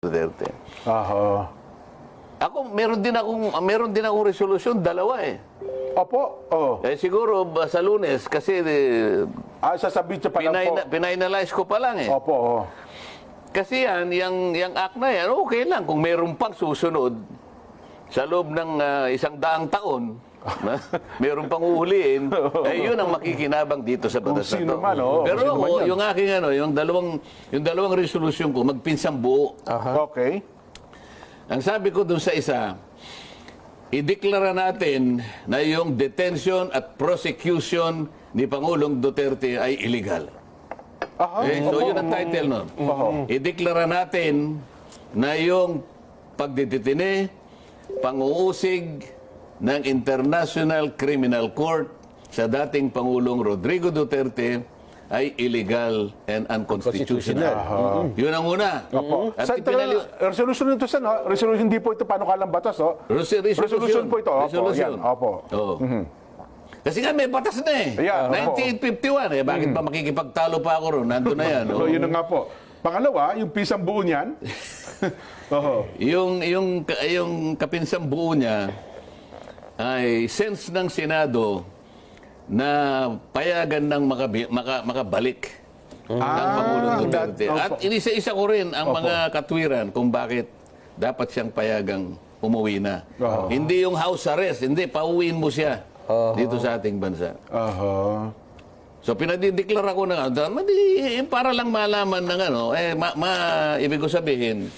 Duterte. Aha. Ako, meron din akong resolusyon, dalawa eh. Opo. Oh. Eh siguro sa Lunes kasi Sasabihin pa lang po. pinanalyze ko pa lang eh. Opo. Oh. Kasi yung act na yan, okay lang kung meron pang susunod sa loob ng 100 taon. Meron pang uhuliin, yun ang makikinabang dito sa batas na to. Pero ako, yung aking yung dalawang resolusyon ko, magpinsang buo. Okay. Ang sabi ko dun sa isa, ideklara natin na yung detention at prosecution ni Pangulong Duterte ay illegal. So yun ang title nun. Ideklara natin na yung pagdidetine, panguusig ng International Criminal Court sa dating Pangulong Rodrigo Duterte ay illegal and unconstitutional. Yun ang una. At resolution nito, resolution hindi po ito panukalang batas. Resolution po ito. Resolution. Opo. Kasi nga may batas na eh. 1951 eh. Bakit pa makikipagtalo pa ako ron? Nandun na yan. So yun na nga po. Pangalawa, yung pisang buo niyan. Yung kapinsang buo niya ay sense ng Senado na payagan ng makabalik ng Pangulong Duterte. At inisa-isa ko rin ang mga katwiran kung bakit dapat siyang payagang umuwi na. Hindi yung house arrest, hindi, pauwiin mo siya dito sa ating bansa. So pinadideklara ko na para lang malaman ng ibig ko sabihin,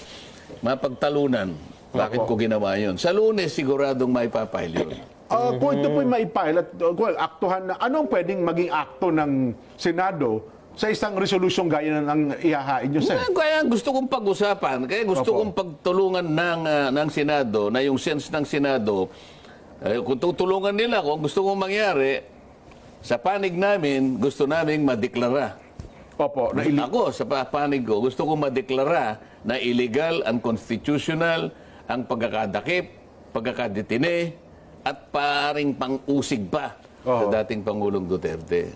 mapagtalunan. Bakit ko ginawa yun? Sa Lunes, siguradong maipapile yun. Kung ito po'y maipile at aktuhan na, anong pwedeng maging akto ng Senado sa isang resolusyong gaya ng ihahain nyo, sir? Kaya gusto kong pag-usapan, kaya gusto kong pagtulungan ng Senado, na yung sense ng Senado, kung tutulungan nila kung gusto kong mangyari, sa panig namin, gusto naming madeklara. Ako, sa panig ko, gusto kong madeklara na illegal, unconstitutional, ang pagkakadakip, pagkakadetine, at paring pang-usig pa sa dating Pangulong Duterte.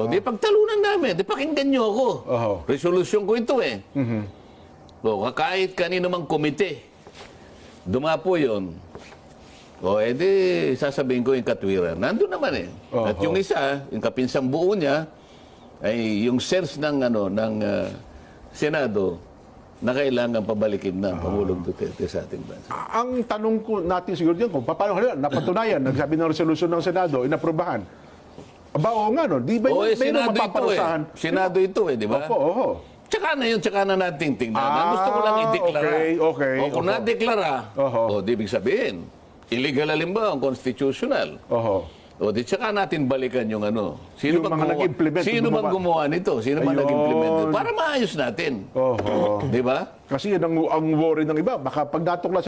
Di pagtalunan namin, di pakinggan nyo ako. Resolusyon ko ito eh. Kahit kanino mang komite, dumapo yun. Di sasabihin ko yung katwiran. Nandun naman eh. At yung isa, yung kapinsang buo niya, ay yung sense ng Senado, na kailangan pabalikin ng Pangulong Duterte sa ating bansa. Ang tanong ko natin siguro dyan, kung paano napatunayan, nagsabi ng resolusyon ng Senado, inaprubahan. Oo nga, no? Di ba yung mapaparusahan? Senado ito eh, di ba? Tsaka na natin tingnan. Gusto ko lang ideklara. Kung nadeklara, di ibig sabihin, illegal halimbawa ang constitutional. Di tsaka natin balikan yung Sino bang gumawa nito? Sino bang nag-implement nito? Para maayos natin. Di ba? Kasi ang worry ng iba, baka pag natuklas